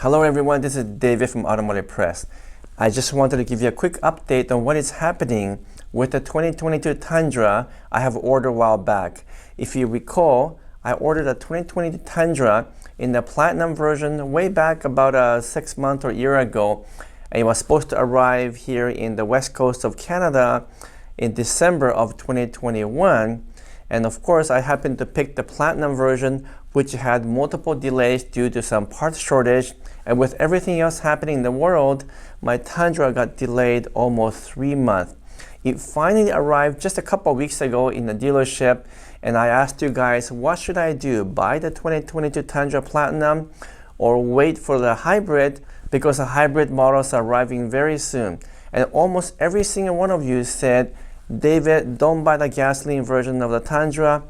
Hello everyone, this is David from Automotive Press. I just wanted to give you a quick update on what is happening with the 2022 Tundra I have ordered a while back. If you recall, I ordered a 2022 Tundra in the Platinum version way back about 6 months or a year ago. And it was supposed to arrive here in the west coast of Canada in December of 2021. And of course, I happened to pick the Platinum version, which had multiple delays due to some parts shortage. And with everything else happening in the world, my Tundra got delayed almost 3 months. It finally arrived just a couple of weeks ago in the dealership. And I asked you guys, what should I do? Buy the 2022 Tundra Platinum or wait for the hybrid? Because the hybrid models are arriving very soon. And almost every single one of you said, David, don't buy the gasoline version of the Tundra,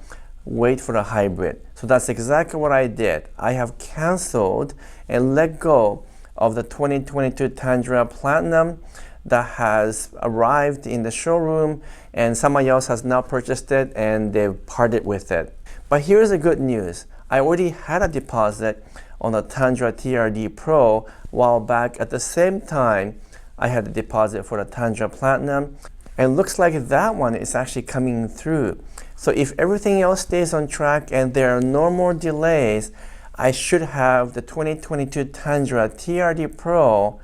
wait for the hybrid. So that's exactly what I did. I have canceled and let go of the 2022 Tundra Platinum that has arrived in the showroom, and somebody else has now purchased it and they've parted with it. But here's the good news. I already had a deposit on the Tundra TRD Pro a while back. At the same time, I had a deposit for the Tundra Platinum. And looks like that one is actually coming through. So if everything else stays on track and there are no more delays, I should have the 2022 Tundra TRD Pro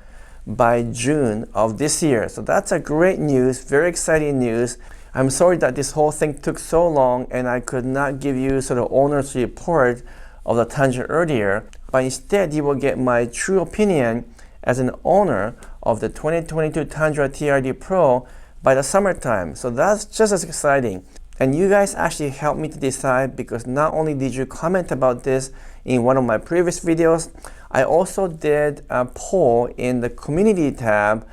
by June of this year. So that's a great news, very exciting news. I'm sorry that this whole thing took so long and I could not give you sort of owner's report of the Tundra earlier, but instead you will get my true opinion as an owner of the 2022 Tundra TRD Pro by the summertime. So that's just as exciting. And you guys actually helped me to decide, because not only did you comment about this in one of my previous videos, I also did a poll in the community tab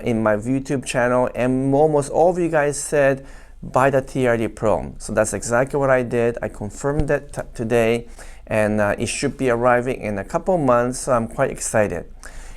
in my YouTube channel, and almost all of you guys said buy the TRD Pro. So that's exactly what I did. I confirmed that today, and it should be arriving in a couple months, so I'm quite excited.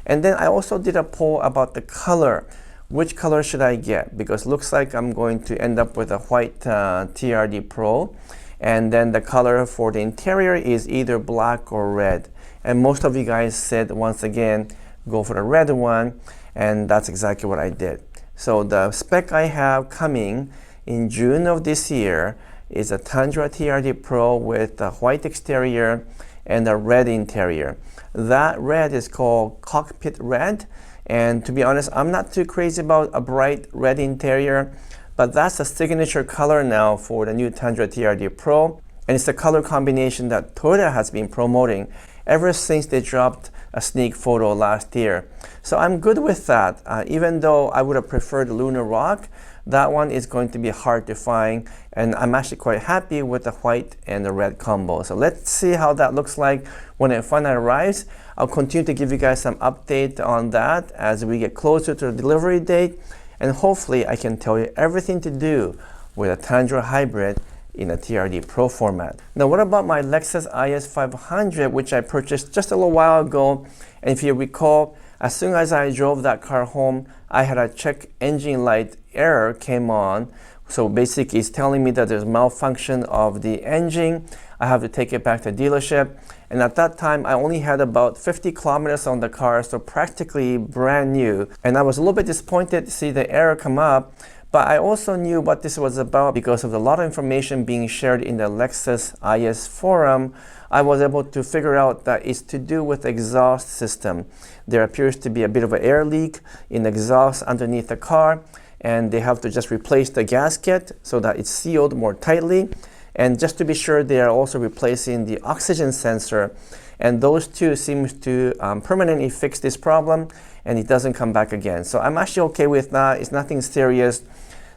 And then I also did a poll about the color. Which color should I get? Because looks like I'm going to end up with a white TRD Pro. And then the color for the interior is either black or red. And most of you guys said, once again, go for the red one. And that's exactly what I did. So the spec I have coming in June of this year is a Tundra TRD Pro with a white exterior and a red interior. That red is called Cockpit Red. And to be honest, I'm not too crazy about a bright red interior, but that's a signature color now for the new Tundra TRD Pro. And it's the color combination that Toyota has been promoting ever since they dropped a sneak photo last year. So I'm good with that. Even though I would have preferred Lunar Rock, that one is going to be hard to find. And I'm actually quite happy with the white and the red combo. So let's see how that looks like when it finally arrives. I'll continue to give you guys some update on that as we get closer to the delivery date. And hopefully I can tell you everything to do with a Tundra hybrid in a TRD Pro format. Now, what about my Lexus IS 500, which I purchased just a little while ago? And if you recall, as soon as I drove that car home, I had a check engine light error came on. So basically it's telling me that there's malfunction of the engine. I have to take it back to the dealership. And at that time, I only had about 50 kilometers on the car, so practically brand new. And I was a little bit disappointed to see the error come up. But I also knew what this was about because of a lot of information being shared in the Lexus IS forum. I was able to figure out that it's to do with the exhaust system. There appears to be a bit of an air leak in the exhaust underneath the car, and they have to just replace the gasket so that it's sealed more tightly. And just to be sure, they are also replacing the oxygen sensor. And those two seems to permanently fix this problem, and it doesn't come back again. So I'm actually okay with that. It's nothing serious.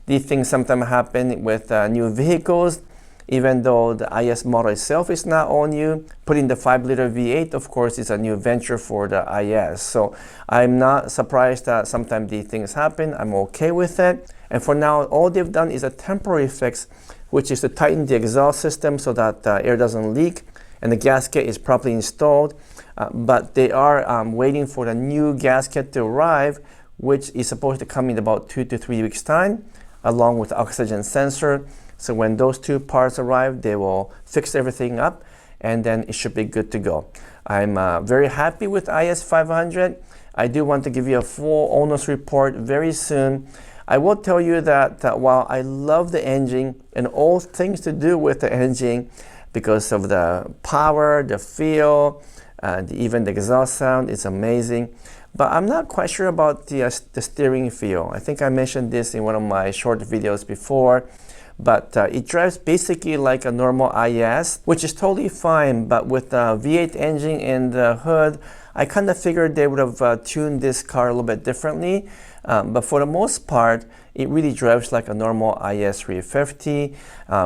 These things sometimes happen with new vehicles, even though the IS model itself is not all new. Putting the 5-liter V8, of course, is a new venture for the IS. So I'm not surprised that sometimes these things happen. I'm okay with it. And for now, all they've done is a temporary fix, which is to tighten the exhaust system so that air doesn't leak and the gasket is properly installed. But they are waiting for the new gasket to arrive, which is supposed to come in about 2 to 3 weeks' time, along with the oxygen sensor. So when those two parts arrive, they will fix everything up and then it should be good to go. I'm very happy with IS500. I do want to give you a full owner's report very soon. I will tell you that while I love the engine and all things to do with the engine because of the power, the feel, even the exhaust sound is amazing, but I'm not quite sure about the steering feel. I think I mentioned this in one of my short videos before, but it drives basically like a normal IS, which is totally fine, but with the V8 engine in the hood, I kind of figured they would have tuned this car a little bit differently, but for the most part, it really drives like a normal IS 350,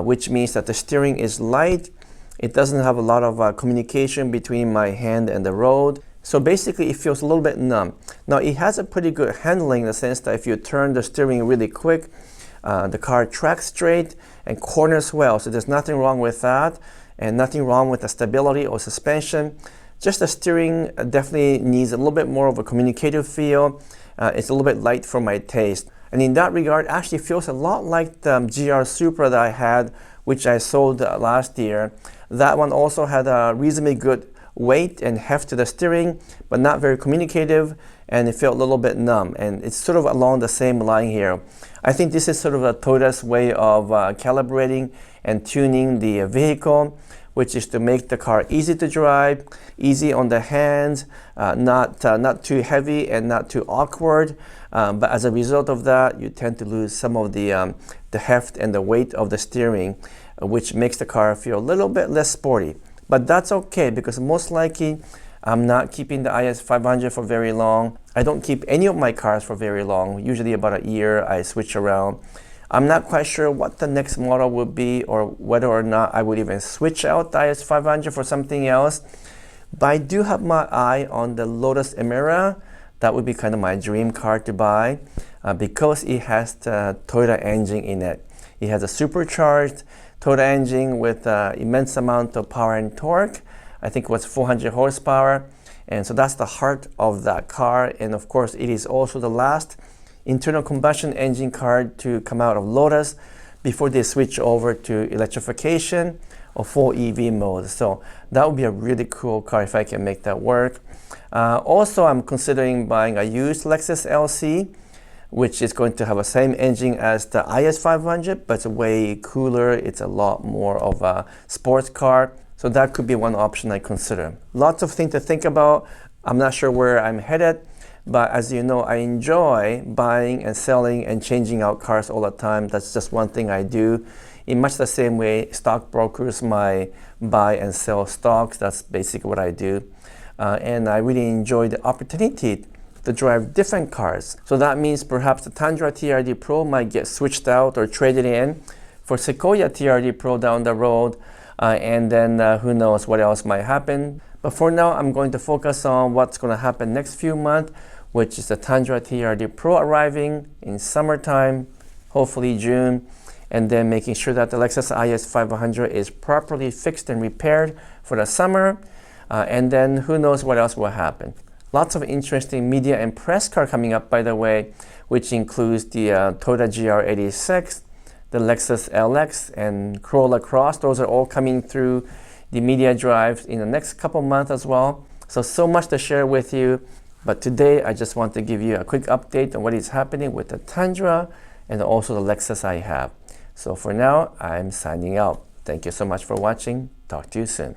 which means that the steering is light. It doesn't have a lot of communication between my hand and the road. So basically, it feels a little bit numb. Now, it has a pretty good handling in the sense that if you turn the steering really quick, the car tracks straight and corners well. So there's nothing wrong with that, and nothing wrong with the stability or suspension. Just the steering definitely needs a little bit more of a communicative feel. It's a little bit light for my taste. And in that regard, actually feels a lot like the GR Supra that I had, which I sold last year. That one also had a reasonably good weight and heft to the steering, but not very communicative, and it felt a little bit numb. And it's sort of along the same line here. I think this is sort of a Toyota's way of calibrating and tuning the vehicle, which is to make the car easy to drive, easy on the hands, not too heavy and not too awkward. But as a result of that, you tend to lose some of the heft and the weight of the steering, which makes the car feel a little bit less sporty. But that's okay, because most likely I'm not keeping the IS500 for very long. I don't keep any of my cars for very long. Usually about a year I switch around. I'm not quite sure what the next model would be, or whether or not I would even switch out the IS500 for something else. But I do have my eye on the Lotus Emira. That would be kind of my dream car to buy because it has the Toyota engine in it. It has a supercharged Toyota engine with immense amount of power and torque. I think it was 400 horsepower. And so that's the heart of that car. And of course, it is also the last internal combustion engine car to come out of Lotus before they switch over to electrification or full EV mode. So that would be a really cool car if I can make that work. Also, I'm considering buying a used Lexus LC, which is going to have the same engine as the IS500, but it's way cooler. It's a lot more of a sports car. So that could be one option I consider. Lots of things to think about. I'm not sure where I'm headed, but as you know, I enjoy buying and selling and changing out cars all the time. That's just one thing I do. In much the same way stockbrokers might buy and sell stocks, that's basically what I do. And I really enjoy the opportunity to drive different cars. So that means perhaps the Tundra TRD Pro might get switched out or traded in for Sequoia TRD Pro down the road. And then who knows what else might happen. But for now, I'm going to focus on what's going to happen next few months, which is the Tundra TRD Pro arriving in summertime, hopefully June, and then making sure that the Lexus IS500 is properly fixed and repaired for the summer. And then who knows what else will happen. Lots of interesting media and press car coming up, by the way, which includes the Toyota GR86, the Lexus LX, and Corolla Cross. Those are all coming through the media drives in the next couple months as well. So much to share with you. But today, I just want to give you a quick update on what is happening with the Tundra and also the Lexus I have. So for now, I'm signing out. Thank you so much for watching. Talk to you soon.